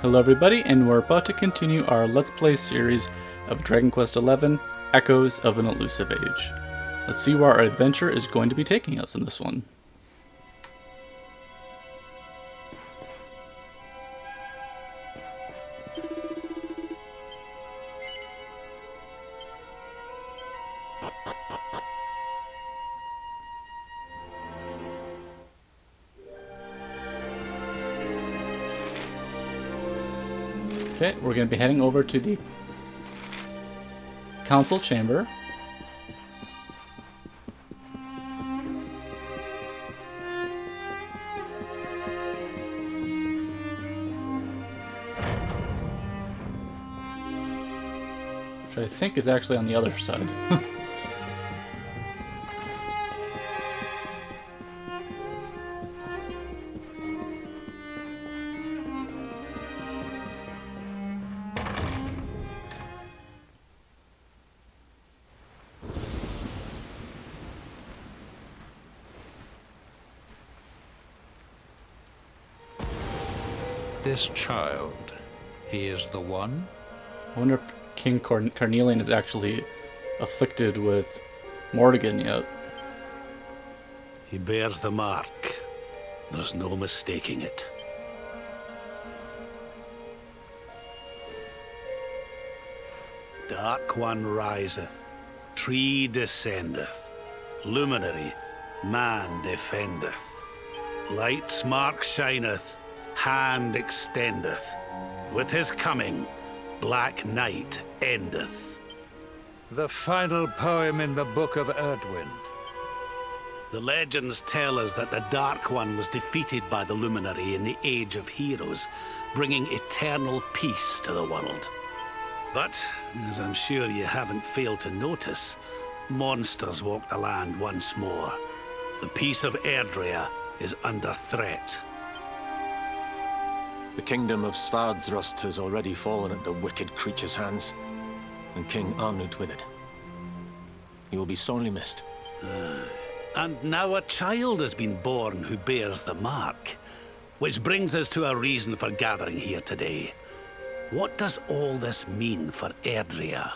Hello everybody, and we're about to continue our Let's Play series of Dragon Quest XI, Echoes of an Elusive Age. Let's see where our adventure is going to be taking us in this one. Okay, we're going to be heading over to the council chamber. Which I think is actually on the other side. This child, he is the one? I wonder if King Carnelian is actually afflicted with Morrigan yet. He bears the mark. There's no mistaking it. Dark One riseth, tree descendeth, luminary, man defendeth. Light's mark shineth, hand extendeth. With his coming, black night endeth. The final poem in the Book of Erdwin. The legends tell us that the Dark One was defeated by the Luminary in the Age of Heroes, bringing eternal peace to the world. But, as I'm sure you haven't failed to notice, monsters walk the land once more. The peace of Erdrea is under threat. The kingdom of Svardrust has already fallen at the wicked creature's hands, and King Arnut with it. He will be sorely missed. And now a child has been born who bears the mark. Which brings us to a reason for gathering here today. What does all this mean for Erdrea?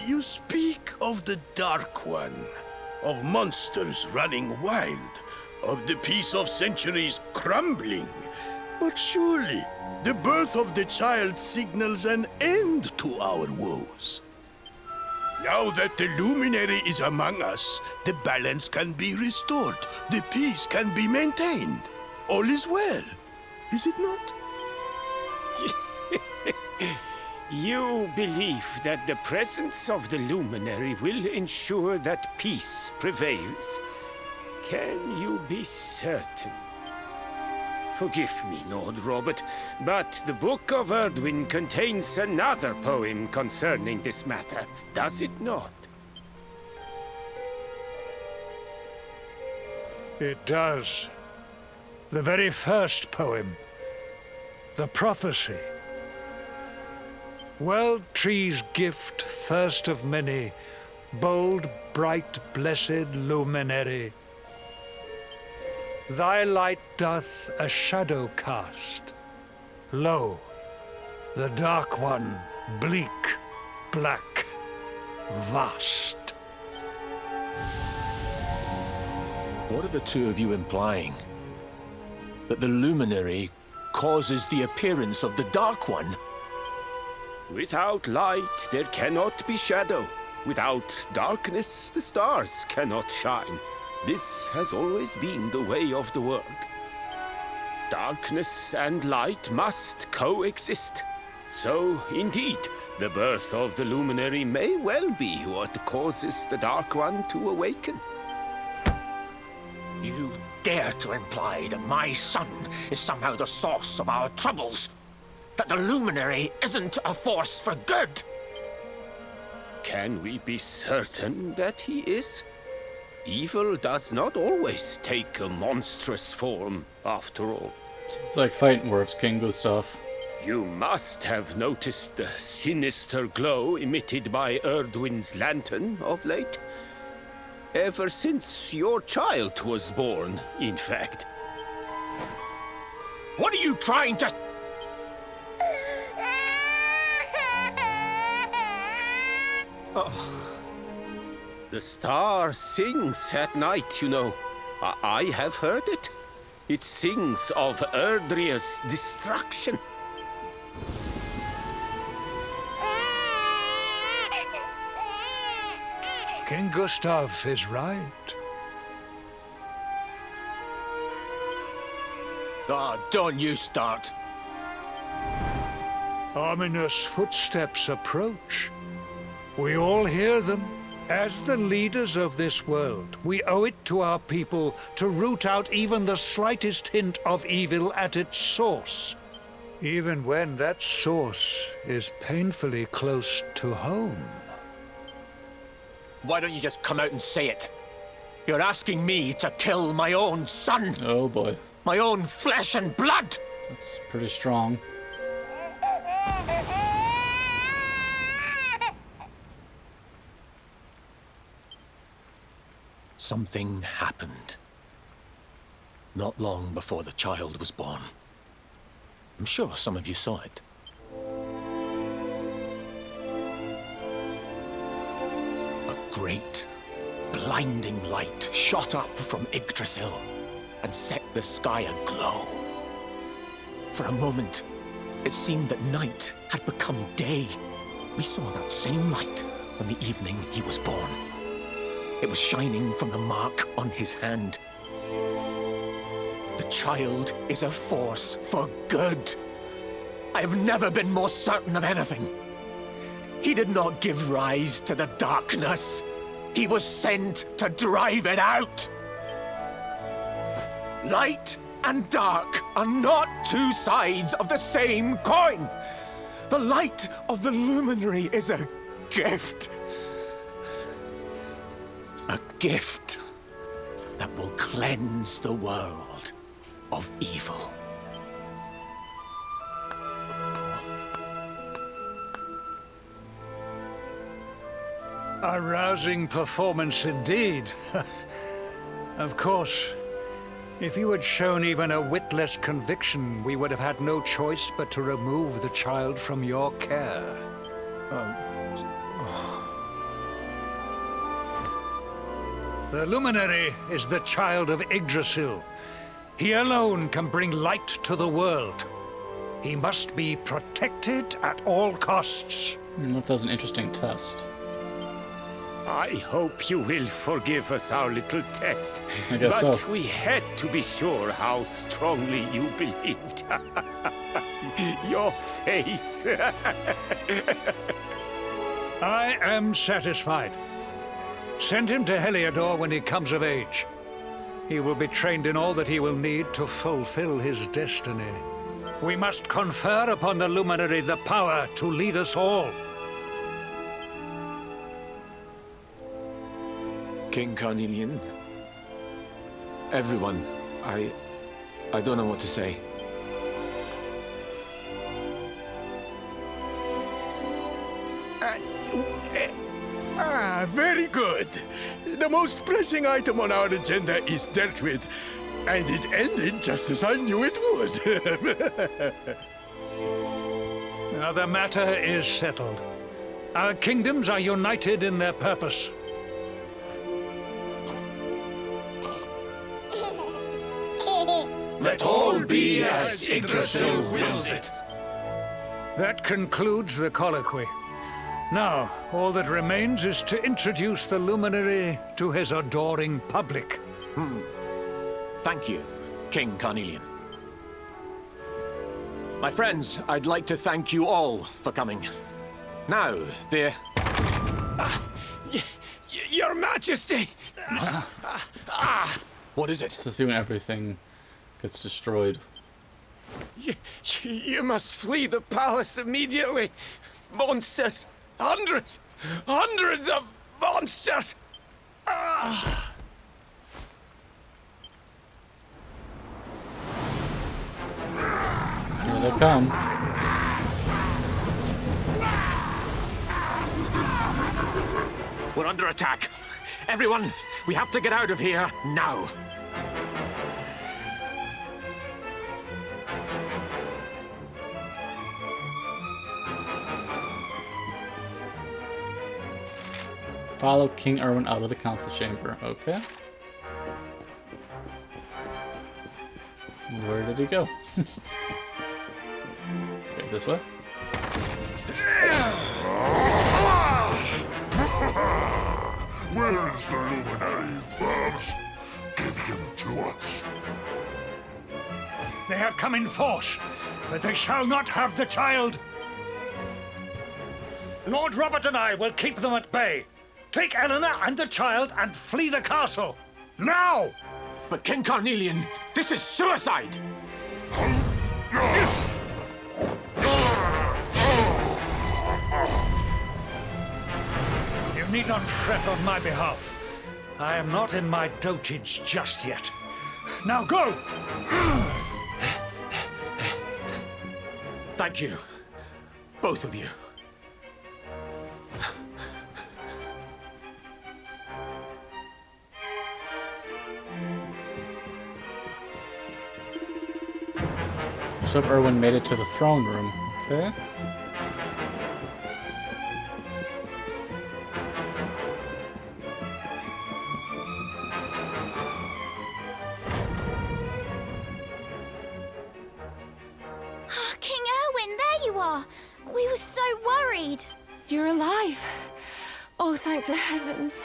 You speak of the Dark One, of monsters running wild, of the peace of centuries crumbling. But surely, the birth of the child signals an end to our woes. Now that the Luminary is among us, the balance can be restored, the peace can be maintained. All is well, is it not? You believe that the presence of the Luminary will ensure that peace prevails? Can you be certain? Forgive me, Lord Robert, but the Book of Erdwin contains another poem concerning this matter, does it not? It does. The very first poem. The prophecy. World tree's gift, first of many, bold, bright, blessed luminary. Thy light doth a shadow cast. Lo, the Dark One, bleak, black, vast. What are the two of you implying? That the Luminary causes the appearance of the Dark One? Without light, there cannot be shadow. Without darkness, the stars cannot shine. This has always been the way of the world. Darkness and light must coexist. So, indeed, the birth of the Luminary may well be what causes the Dark One to awaken. You dare to imply that my son is somehow the source of our troubles? That the Luminary isn't a force for good? Can we be certain that he is? Evil does not always take a monstrous form, after all. It's like fighting words, King Gustav. You must have noticed the sinister glow emitted by Erdwin's lantern of late. Ever since your child was born, in fact. What are you trying to... The star sings at night, you know. I have heard it. It sings of Erdria's destruction. King Gustav is right. Ah, don't you start. Ominous footsteps approach. We all hear them. As the leaders of this world, we owe it to our people to root out even the slightest hint of evil at its source. Even when that source is painfully close to home. Why don't you just come out and say it? You're asking me to kill my own son. Oh boy. My own flesh and blood. That's pretty strong. Something happened. Not long before the child was born. I'm sure some of you saw it. A great, blinding light shot up from Yggdrasil and set the sky aglow. For a moment, it seemed that night had become day. We saw that same light on the evening he was born. It was shining from the mark on his hand. The child is a force for good. I have never been more certain of anything. He did not give rise to the darkness. He was sent to drive it out. Light and dark are not two sides of the same coin. The light of the luminary is a gift. A gift that will cleanse the world of evil. A rousing performance indeed. Of course, if you had shown even a whit less conviction, we would have had no choice but to remove the child from your care. The luminary is the child of Yggdrasil. He alone can bring light to the world. He must be protected at all costs. I don't know if that was an interesting test. I hope you will forgive us our little test. I guess but so. we had to be sure how strongly you believed. Your face. I am satisfied. Send him to Heliodor when he comes of age. He will be trained in all that he will need to fulfill his destiny. We must confer upon the luminary the power to lead us all. King Carnelian, everyone, I don't know what to say. Very good. The most pressing item on our agenda is dealt with, and it ended just as I knew it would. Now the matter is settled. Our kingdoms are united in their purpose. Let all be as Yggdrasil wills it. That concludes the colloquy. Now, all that remains is to introduce the luminary to his adoring public. Thank you, King Carnelian. My friends, I'd like to thank you all for coming. Now, Your Majesty! what is it? This is when everything gets destroyed. You must flee the palace immediately. Monsters! Hundreds of monsters! Here they come. We're under attack. Everyone, we have to get out of here now. Follow King Erwin out of the council chamber. Okay. Where did he go? Okay, this way. Where is the luminary, Babs? Give him to us. They have come in force, but they shall not have the child. Lord Robert and I will keep them at bay. Take Eleanor and the child and flee the castle. Now! But King Carnelian, this is suicide! You need not fret on my behalf. I am not in my dotage just yet. Now go! Thank you. Both of you. Bishop Erwin made it to the throne room. Okay. King Erwin, there you are! We were so worried! You're alive. Oh, thank the heavens.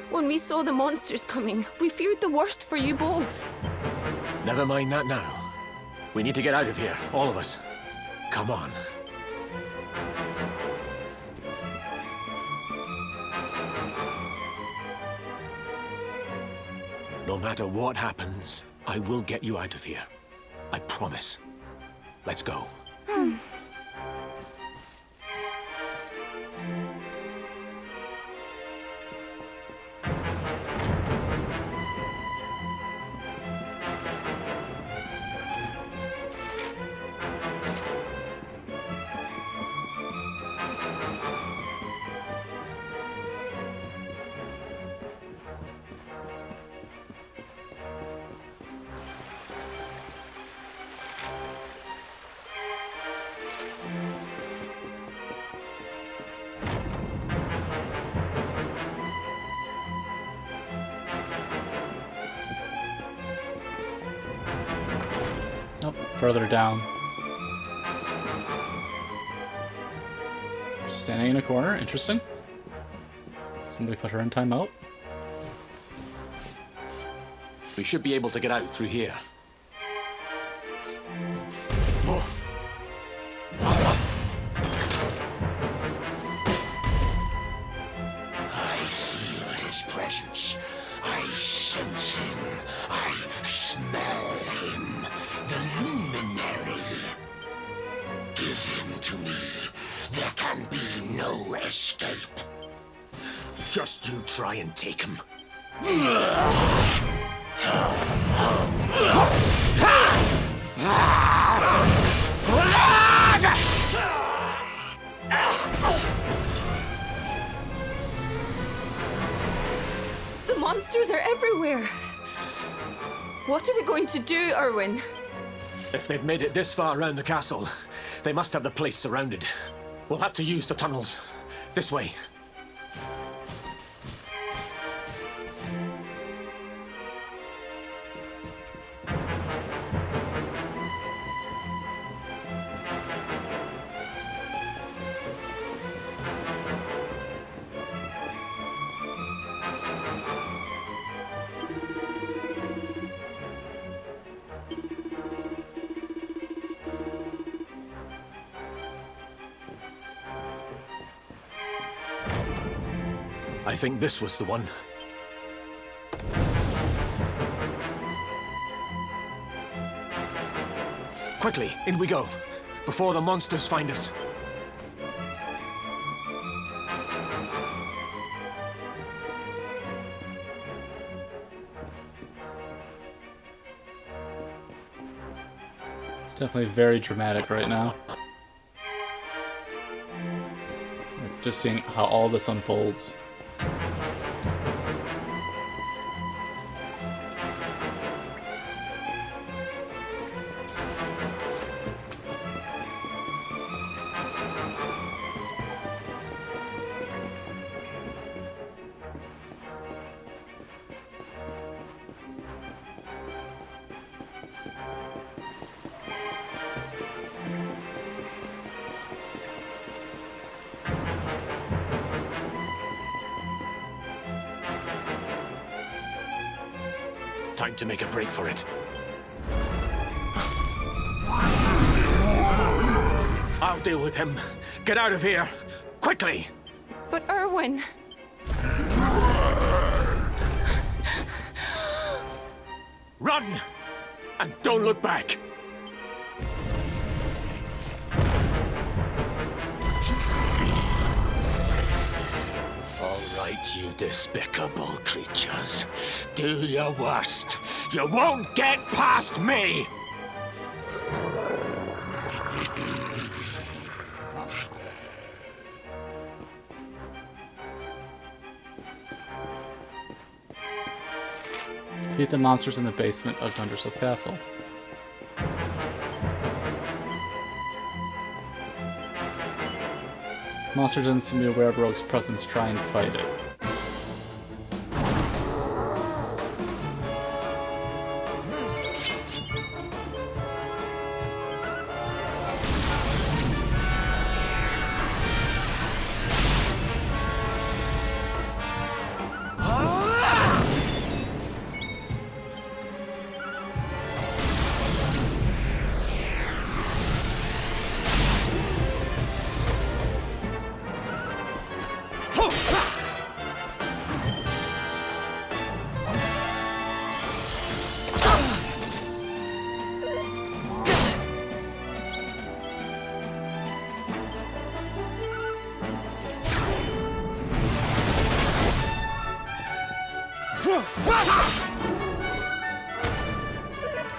When we saw the monsters coming, we feared the worst for you both. Never mind that now. We need to get out of here, all of us. Come on. No matter what happens, I will get you out of here. I promise. Let's go. Nope, further down. Standing in a corner, interesting. Somebody put her in timeout. We should be able to get out through here. I feel his presence. I sense him. I smell him. The luminary. Give him to me. There can be no escape. Just you try and take him. The monsters are everywhere. What are we going to do, Erwin? If they've made it this far around the castle, they must have the place surrounded. We'll have to use the tunnels. This way. I think this was the one. Quickly, in we go, before the monsters find us. It's definitely very dramatic right now. Just seeing how all this unfolds. Time to make a break for it. I'll deal with him. Get out of here! Quickly! But Erwin... Run! And don't look back! All right, you despicable creatures. Do your worst. You won't get past me! Defeat the monsters in the basement of Dundersill Castle. Monster doesn't seem to be aware of Rogue's presence. Try and fight it.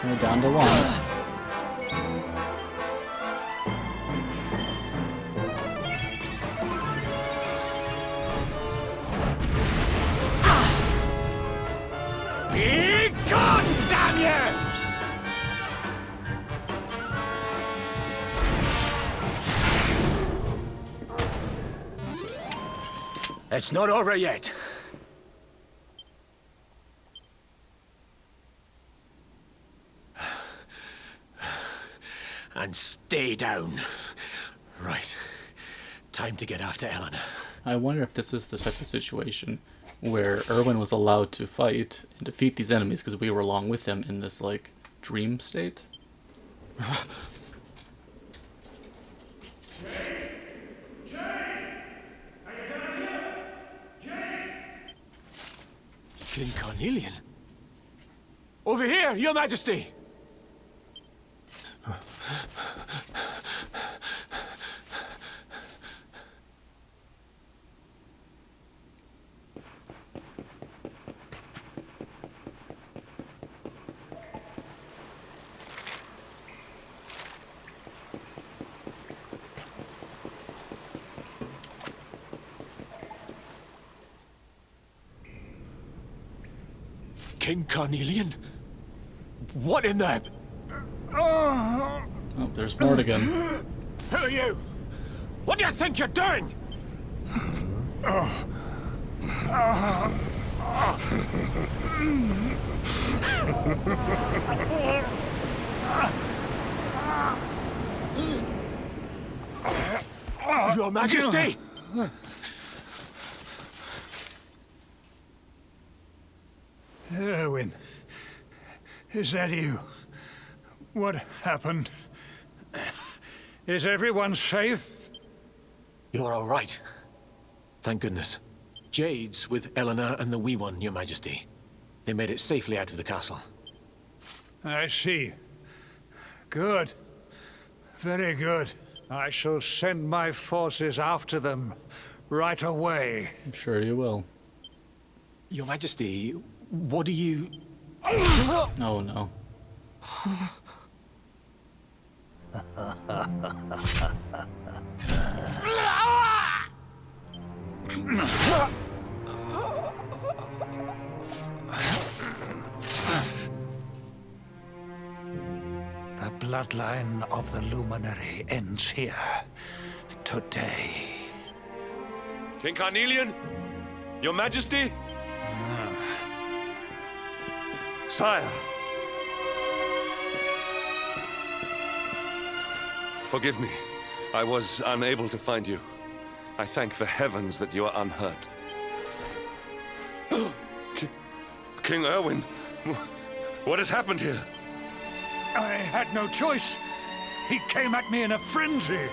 We're down to one. Be gone, damn you! It's not over yet. And stay down. Right. Time to get after Eleanor. I wonder if this is the type of situation where Erwin was allowed to fight and defeat these enemies because we were along with him in this, like, dream state. King Carnelian? Over here, Your Majesty! King Carnelian? What in the... Oh, there's Mortigan. Who are you? What do you think you're doing? Your Majesty! Erwin, is that you? What happened? Is everyone safe? You're all right. Thank goodness. Jade's with Eleanor and the wee one, Your Majesty. They made it safely out of the castle. I see. Good. Very good. I shall send my forces after them right away. I'm sure you will. Your Majesty, what do you... Oh no. The bloodline of the Luminary ends here. Today. King Carnelian? Your Majesty? Sire. Forgive me. I was unable to find you. I thank the heavens that you are unhurt. King Erwin, What has happened here? I had no choice. He came at me in a frenzy.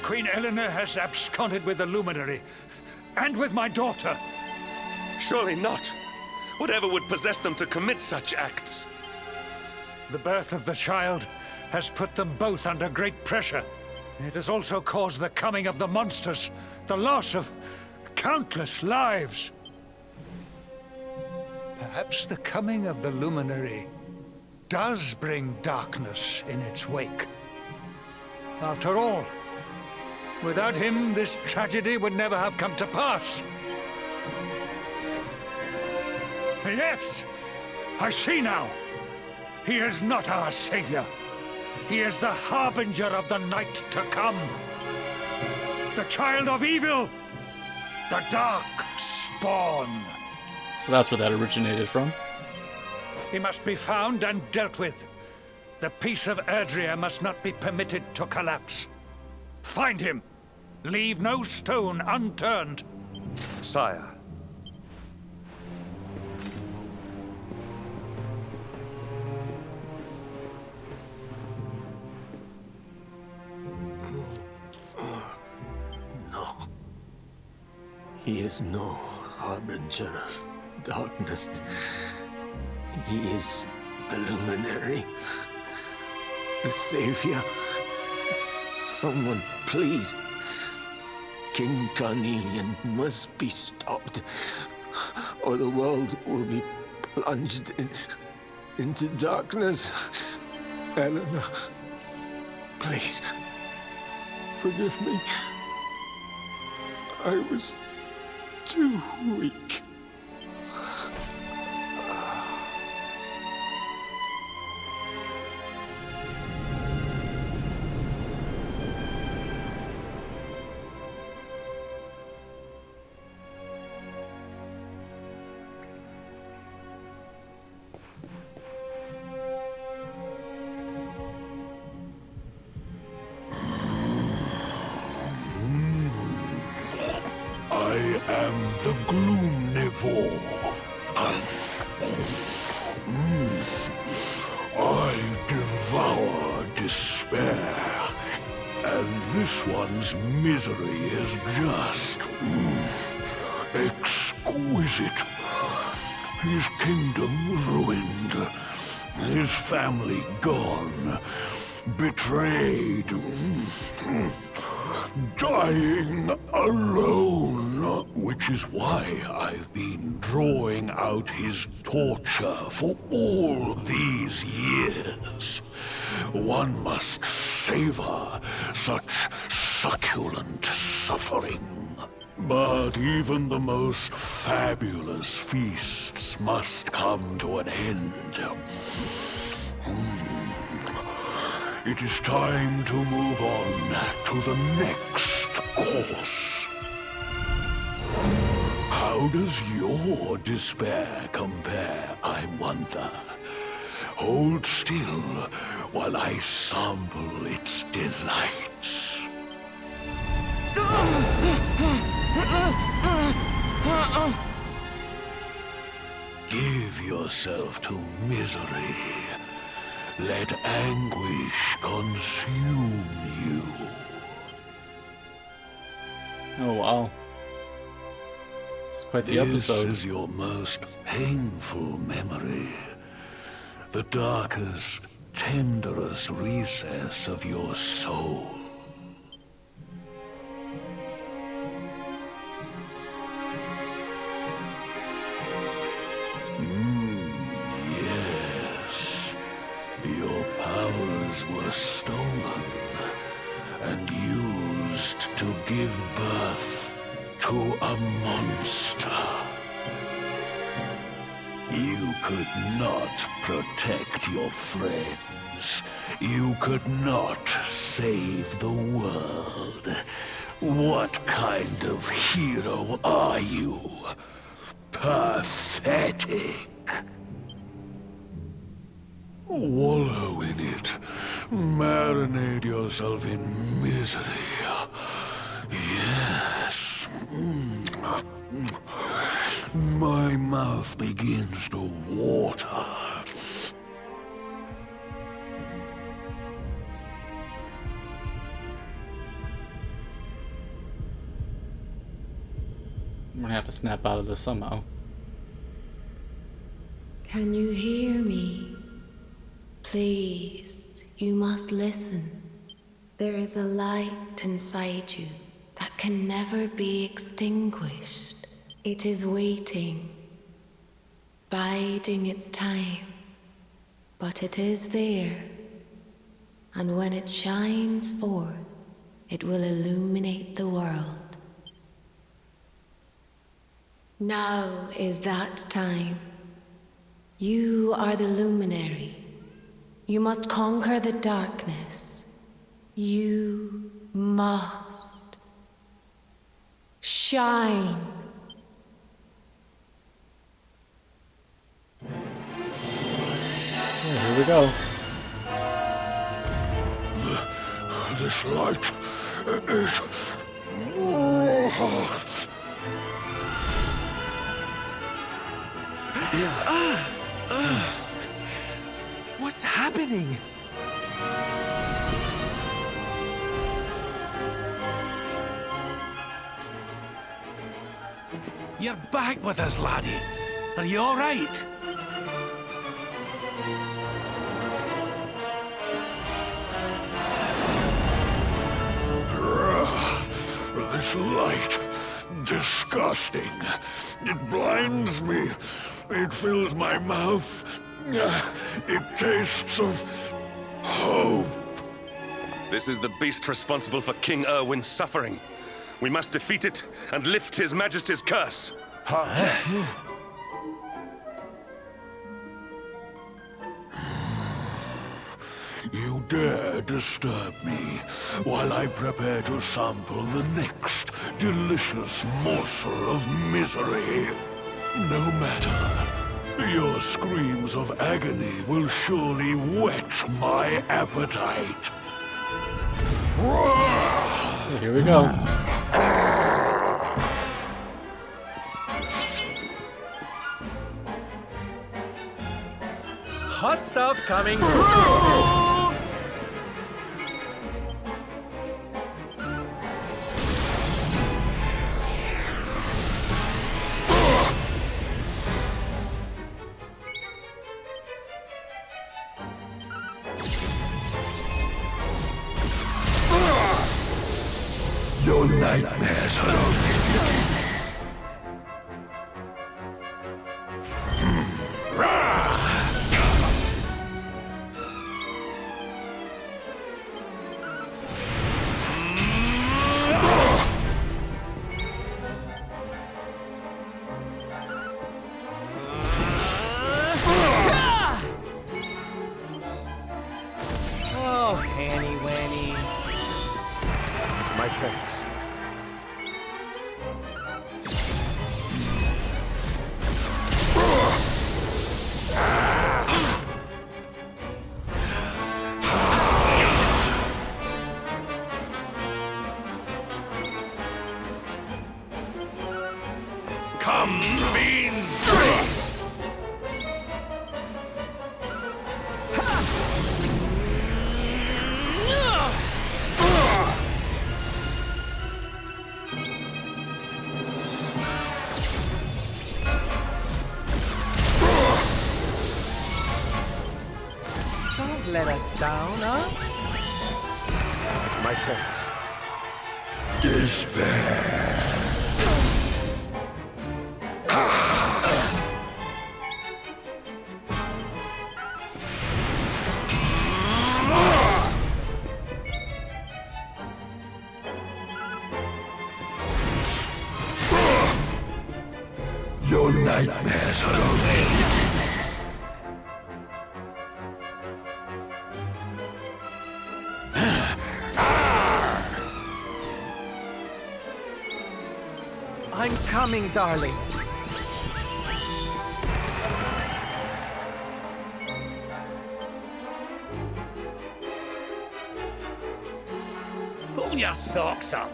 Queen Eleanor has absconded with the Luminary, and with my daughter. Surely not. Whatever would possess them to commit such acts? The birth of the child has put them both under great pressure. It has also caused the coming of the monsters, the loss of countless lives. Perhaps the coming of the Luminary does bring darkness in its wake. After all, without him, this tragedy would never have come to pass. Yes, I see now. He is not our savior. He is the harbinger of the night to come. The child of evil. The dark spawn. So that's where that originated from. He must be found and dealt with. The peace of Erdrea must not be permitted to collapse. Find him. Leave no stone unturned. Sire. No. He is no harbinger of darkness. He is the Luminary. The Savior. Someone, please. King Carnelian must be stopped, or the world will be plunged into darkness. Eleanor, please, forgive me. I was too weak. I am the Gloomnivore. I devour despair, and this one's misery is just exquisite. His kingdom ruined, his family gone, betrayed, dying alone, which is why I've been drawing out his torture for all these years. One must savor such succulent suffering. But even the most fabulous feasts must come to an end. It is time to move on to the next course. How does your despair compare, I wonder? Hold still while I sample its delights. Give yourself to misery. Let anguish consume you. Oh, wow. It's quite the episode. This is your most painful memory. The darkest, tenderest recess of your soul. Yes. Your powers were stolen and used to give birth to a monster. You could not protect your friends. You could not save the world. What kind of hero are you? Pathetic. Wallow in it. Marinate yourself in misery. Yes. My mouth begins to water. I'm gonna have to snap out of this somehow. Can you hear me? Please, you must listen. There is a light inside you that can never be extinguished. It is waiting, biding its time. But it is there, and when it shines forth, it will illuminate the world. Now is that time. You are the luminary. You must conquer the darkness. You must shine. Oh, here we go. This light is... What's happening? You're back with us, laddie. Are you all right? This light, disgusting. It blinds me. It fills my mouth. It tastes of hope. This is the beast responsible for King Erwin's suffering. We must defeat it and lift His Majesty's curse. You dare disturb me while I prepare to sample the next delicious morsel of misery. No matter. Your screams of agony will surely whet my appetite. Here we go. Hot stuff coming through! Your nightmares are already... Oh, Hanny Wanny. My thanks. Come, mean face! Don't let us down, huh? My thanks. Despair. Your nightmares are already... I'm coming, darling. Pull your socks up.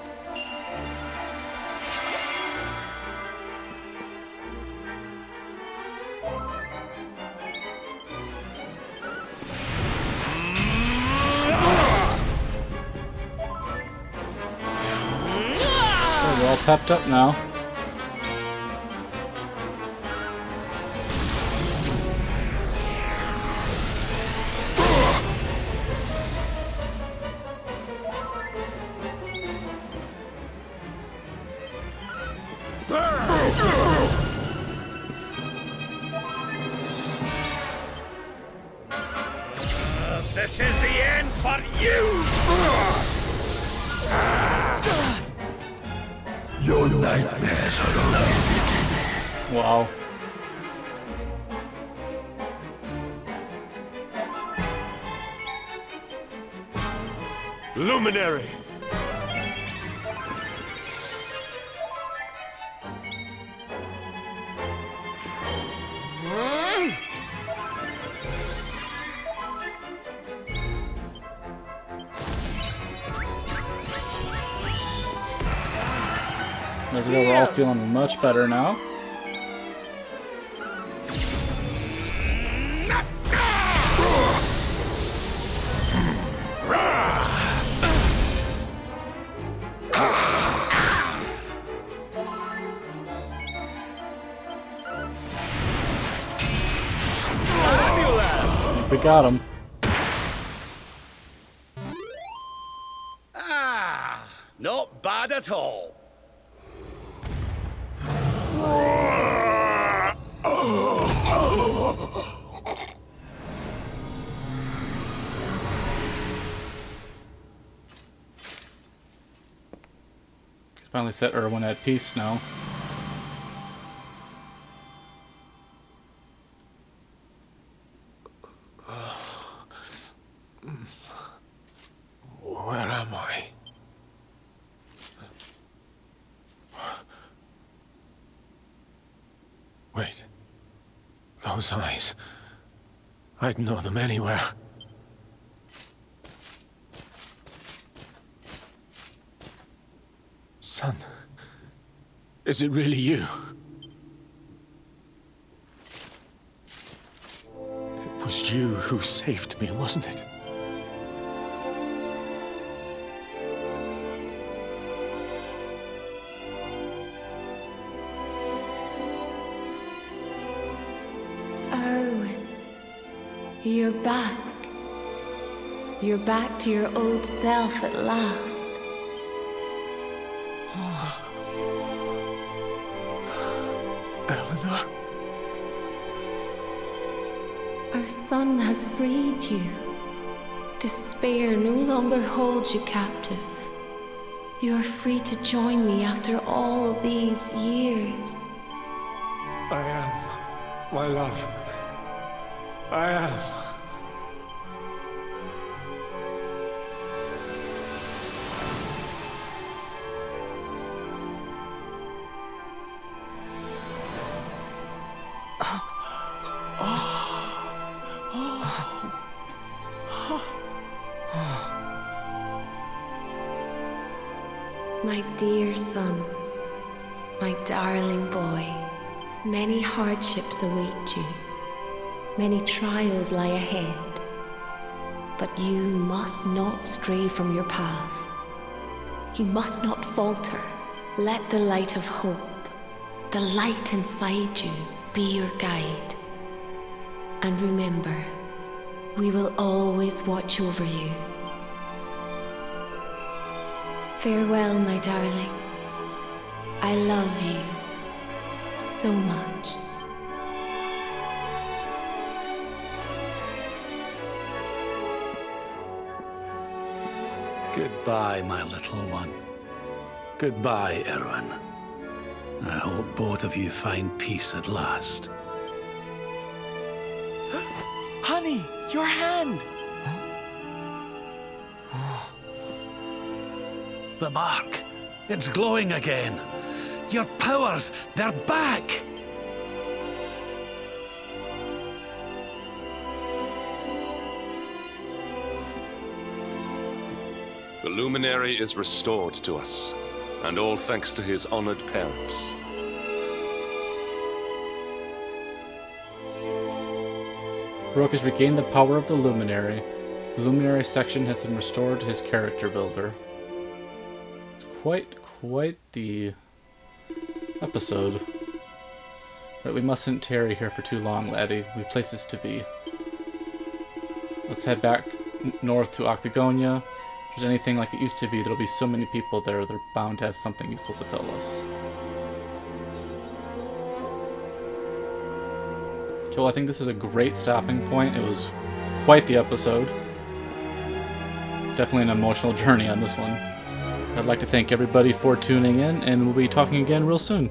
We're all pepped up now. for you! Your nightmares are only beginning. Wow. Luminary! There we go, we're all feeling much better now. We got him. Ah, not bad at all. Finally set Erwin at peace now. Where am I? Wait. Those eyes. I'd know them anywhere. Son. Is it really you? It was you who saved me, wasn't it? Erwin, you're back. You're back to your old self at last. Eleanor? Our son has freed you. Despair no longer holds you captive. You are free to join me after all these years. I am, my love. I am. My dear son, my darling boy, many hardships await you. Many trials lie ahead. But you must not stray from your path. You must not falter. Let the light of hope, the light inside you, be your guide. And remember, we will always watch over you. Farewell, my darling. I love you so much. Goodbye, my little one. Goodbye, Erwin. I hope both of you find peace at last. Honey, your hand! The mark. It's glowing again. Your powers, they're back! The luminary is restored to us, and all thanks to his honored parents. Rook has regained the power of the luminary. The luminary section has been restored to his character builder. It's quite the episode. But we mustn't tarry here for too long, laddie. We've places to be. Let's head back north to Octagonia. If there's anything like it used to be, there'll be so many people there, they're bound to have something useful to tell us. So I think this is a great stopping point. It was quite the episode. Definitely an emotional journey on this one. I'd like to thank everybody for tuning in, and we'll be talking again real soon.